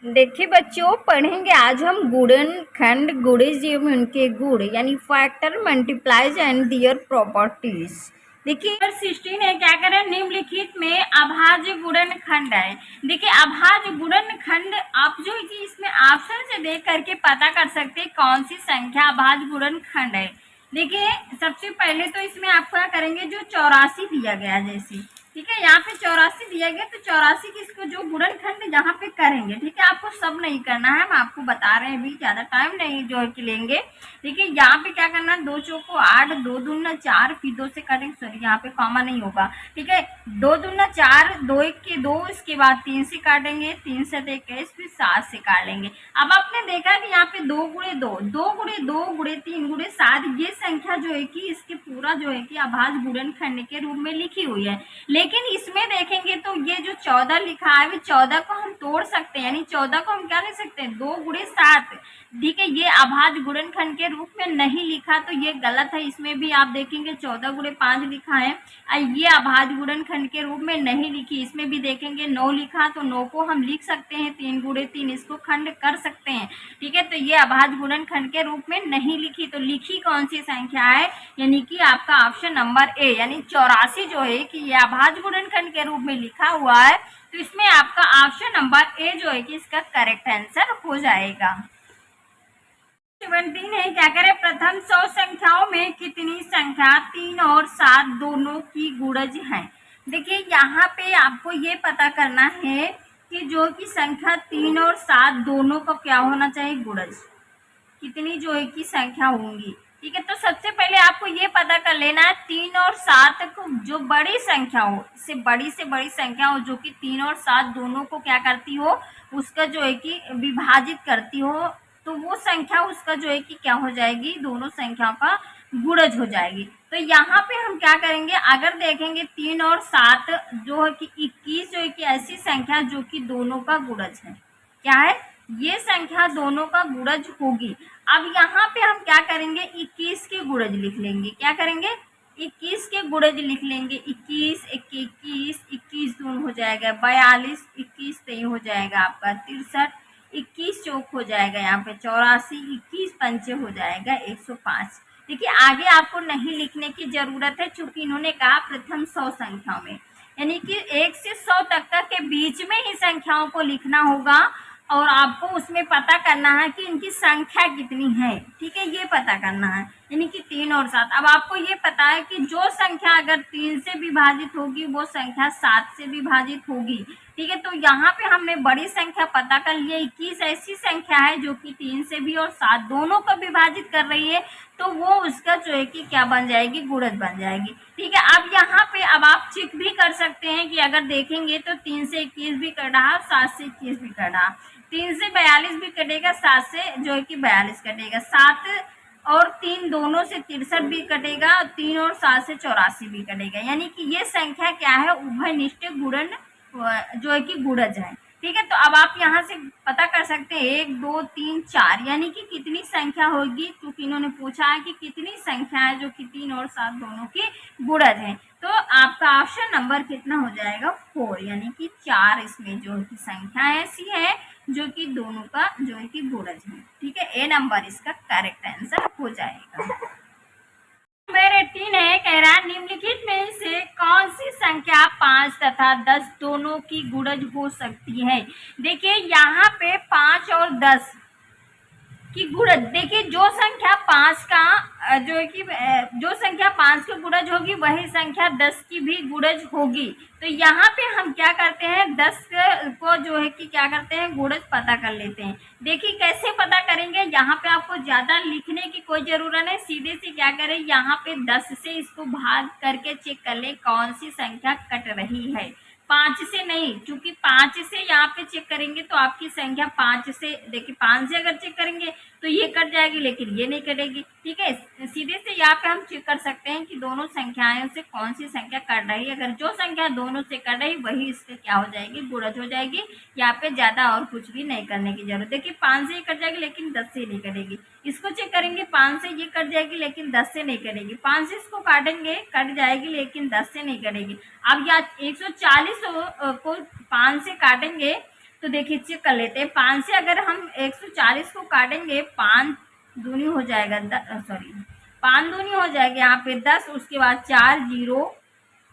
देखिए बच्चों, पढ़ेंगे आज हम गुणनखंड, गुणज एवं उनके गुण यानी factor, multiplies and their properties. देखिए नंबर 16 है, क्या करें, निम्नलिखित में अभाज्य गुणनखंड है। देखिए अभाज्य गुणनखंड आप जो है कि इसमें ऑप्शन से देख करके पता कर सकते हैं कौन सी संख्या अभाज्य गुणनखंड है। देखिए सबसे पहले तो इसमें आप क्या करेंगे, जो 84 दिया गया जैसे, ठीक है, यहाँ पे 84 दिया गया तो 84 की इसको जो गुणनखंड यहाँ पे करेंगे, ठीक है, आपको सब नहीं करना है, हम आपको बता रहे हैं, अभी ज्यादा टाइम नहीं जो है कि लेंगे। देखिए यहाँ पे क्या करना है, 2 चौको 8, 2 दूना 4, फिर 2 से काटेंगे, सॉरी यहाँ पे कॉमा नहीं होगा, ठीक है, 2 दूना 4, 2 एक के 2, इसके बाद 3 से काटेंगे, 3 से 21, फिर 7 से काट लेंगे। अब आपने देखा कि यहाँ पे 2 गुणे 2, 2 गुणे 2 गुणे 3 गुणे 7, ये संख्या जो है कि इसके पूरा जो है कि अभाज्य गुणनखंड के रूप में लिखी हुई है। लेकिन इसमें देखेंगे तो ये जो 14 लिखा है, 14 को हम तोड़ सकते हैं, यानी 14 को हम क्या लिख सकते हैं, 2 गुणे 7, ठीक है, ये अभाज्य गुणनखंड के रूप में नहीं लिखा तो ये गलत है। इसमें भी आप देखेंगे 14 गुणे 5 लिखा है, ये अभाज्य गुणनखंड के रूप में नहीं लिखी। इसमें भी देखेंगे 9 लिखा तो 9 को हम लिख सकते हैं 3 गुणे 3, इसको खंड कर सकते हैं, ठीक है, तो ये अभाज्य गुणनखंड के रूप में नहीं लिखी। तो लिखी कौन सी संख्या है, यानी कि आपका ऑप्शन नंबर ए, यानी 84 जो है कि ये अभाज्य गुणनखंड के रूप में लिखा हुआ है, तो इसमें आपका ऑप्शन नंबर ए जो है कि इसका करेक्ट आंसर हो जाएगा। 17 है, क्या करें, प्रथम 100 संख्याओं में कितनी संख्या 3 और 7 दोनों की गुणज है। देखिए यहाँ पे आपको ये पता करना है कि जो कि संख्या 3 और 7 दोनों का क्या होना चाहिए, गुणज, कितनी जो है कि संख्या होंगी, ठीक है। तो सबसे पहले आपको ये पता कर लेना है 3 और 7 को जो बड़ी संख्या हो, इससे बड़ी संख्या हो जो कि 3 और 7 दोनों को क्या करती हो, उसका जो है कि विभाजित करती हो, तो वो संख्या उसका जो है कि क्या हो जाएगी, दोनों संख्याओं का गुणज हो जाएगी। तो यहाँ पे हम क्या करेंगे, अगर देखेंगे 3 और 7 जो है कि 21 जो है कि ऐसी संख्या जो कि दोनों का गुणज है, क्या है, ये संख्या दोनों का गुणज होगी। अब यहाँ पे हम क्या करेंगे, 21 के गुणज लिख लेंगे, क्या करेंगे, 21 के गुणज लिख लेंगे, 21 एक 21, 21 दून हो जाएगा 42, 21 तेई हो जाएगा आपका 63, 21 चौक हो जाएगा यहाँ पे 84, 21 पंचे हो जाएगा 105। देखिए आगे आपको नहीं लिखने की जरूरत है, चूंकि इन्होंने कहा प्रथम 100 संख्याओं में, यानी कि 1 से 100 तक के बीच में ही संख्याओं को लिखना होगा और आपको उसमें पता करना है कि इनकी संख्या कितनी है, ठीक है, ये पता करना है, यानी कि 3 और 7। अब आपको ये पता है कि जो संख्या अगर 3 से विभाजित होगी वो संख्या 7 से विभाजित होगी, ठीक है। तो यहाँ पे हमने बड़ी संख्या पता कर लिया, 21 ऐसी संख्या है जो कि 3 से भी और 7 दोनों को विभाजित कर रही है, तो वो उसका जो है कि क्या बन जाएगी, गुणज बन जाएगी, ठीक है। अब यहाँ पे अब आप चेक भी कर सकते हैं कि अगर देखेंगे तो 3 से 21 भी कर रहा, 7 से 21 भी कर रहा, 3 से 42 भी कटेगा, 7 से जो है कि 42 कटेगा, 7 और 3 दोनों से 63 भी कटेगा, 3 और 7 से 84 भी कटेगा, यानी कि ये संख्या क्या है, उभयनिष्ठ गुणन जो है कि गुणज है, ठीक है। तो अब आप यहाँ से पता कर सकते हैं 1 2 3 4, यानी कि कितनी संख्या होगी, क्योंकि इन्होंने पूछा है कि कितनी संख्या है जो कि 3 और 7 दोनों की गुणज है। तो आपका ऑप्शन नंबर कितना हो जाएगा, 4, यानी कि 4 इसमें जो है कि संख्या ऐसी है जो कि दोनों का जो है कि गुणज है, ठीक है, ए नंबर इसका करेक्ट आंसर हो जाएगा। नंबर 18 है, कह रहा है निम्नलिखित में से कौन सी संख्या 5 तथा 10 दोनों की गुणज हो सकती है। देखिए यहाँ पे 5 और 10 की गुणज, देखिए जो संख्या 5 का जो है कि जो संख्या 5 की गुणज होगी वही संख्या 10 की भी गुणज होगी। तो यहाँ पे हम क्या करते हैं, 10 को जो है कि क्या करते हैं, गुणज पता कर लेते हैं। देखिए कैसे पता करेंगे, यहाँ पे आपको ज़्यादा लिखने की कोई ज़रूरत नहीं, सीधे से क्या करें, यहाँ पे 10 से इसको भाग करके चेक कर ले कौन सी संख्या कट रही है, 5 से नहीं, क्योंकि 5 से यहाँ पे चेक करेंगे तो आपकी संख्या 5 से, देखिए 5 से अगर चेक करेंगे तो ये कट जाएगी लेकिन ये नहीं कटेगी, ठीक है। सीधे से यहाँ पे हम चेक कर सकते हैं कि दोनों संख्याओं से कौन सी संख्या कट रही है, अगर जो संख्या दोनों से कट रही वही इससे क्या हो जाएगी, गुणज हो जाएगी। यहाँ पे ज्यादा और कुछ भी नहीं करने की जरूरत। देखिए 5 से ये कट जाएगी लेकिन 10 से नहीं कटेगी, इसको चेक करेंगे 5 से ये कट जाएगी लेकिन 10 से नहीं कटेगी, 5 से इसको काटेंगे कट जाएगी लेकिन 10 से नहीं कटेगी। अब या 140 को 5 से काटेंगे तो देखिए चेक कर लेते हैं। 5 से अगर हम 140 को काटेंगे, 5 दूनी हो जाएगा 5 दूनी हो जाएगा यहाँ पे 10, उसके बाद 4 जीरो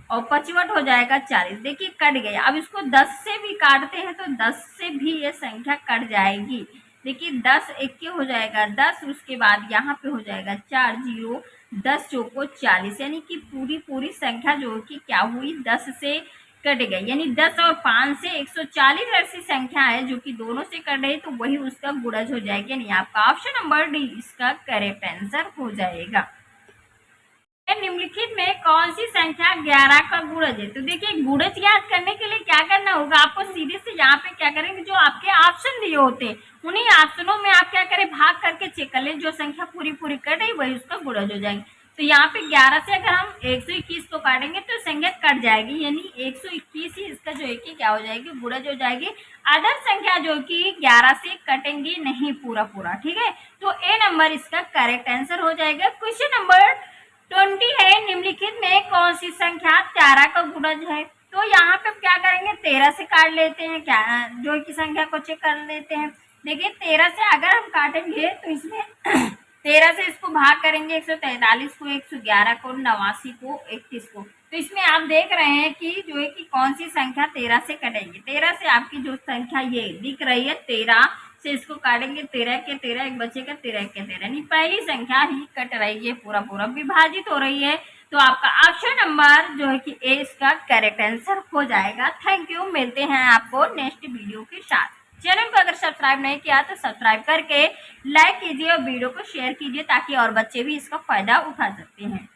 और 55 हो जाएगा 40। देखिए कट गया। अब इसको 10 से भी काटते हैं तो 10 से भी ये संख्या कट जाएगी। देखिए 10 1 हो जाएगा 10, उसके बाद यहाँ पे हो जाएगा 4 जीरो 10 चौको 40, यानी कि पूरी संख्या जो कि क्या हुई 10 से कट गई। यानी 10 और 5 से 140 ऐसी संख्या है जो कि दोनों से कट रही, तो वही उसका गुणज हो जाएगा। यानी आपका ऑप्शन नंबर डी इसका करेक्ट आंसर हो जाएगा। निम्नलिखित में कौन सी संख्या 11 का गुणज है? तो देखिए गुणज याद करने के लिए क्या करना होगा, आपको सीधे से यहाँ पे क्या करेंगे, जो आपके ऑप्शन दिए होते हैं उन्हीं ऑप्शनों में आप क्या करें, भाग करके चेक कर लें, जो संख्या पूरी कट रही वही उसका गुणज हो जाएगी। तो यहाँ पे 11 से अगर हम 121 को काटेंगे तो संख्या कट जाएगी, यानी 121 ही इसका जो है कि क्या हो जाएगी, गुणज हो जाएगी। अदर संख्या जो कि 11 से कटेंगी नहीं पूरा, ठीक है। तो ए नंबर इसका करेक्ट आंसर हो जाएगा। क्वेश्चन नंबर 20 है, निम्नलिखित में कौन सी संख्या 13 का गुणज है? तो यहाँ पे क्या करेंगे, 13 से काट लेते हैं, क्या जो की संख्या को चेक कर लेते हैं। देखिए 13 से अगर हम काटेंगे तो इसमें 13 से इसको भाग करेंगे, 143 को, 111 को, 89 को, 31 को। तो इसमें आप देख रहे हैं कि जो है कि कौन सी संख्या 13 से कटेगी। 13 से आपकी जो संख्या ये दिख रही है 13 से इसको काटेंगे, 13 के 13 एक बचेगा, 13 के 13, यानी पहली संख्या ही कट रही है, पूरा विभाजित हो रही है। तो आपका ऑप्शन नंबर जो है कि ए इसका करेक्ट आंसर हो जाएगा। थैंक यू, मिलते हैं आपको नेक्स्ट वीडियो के साथ। चैनल को अगर सब्सक्राइब नहीं किया तो सब्सक्राइब करके लाइक कीजिए और वीडियो को शेयर कीजिए ताकि और बच्चे भी इसका फायदा उठा सकते हैं।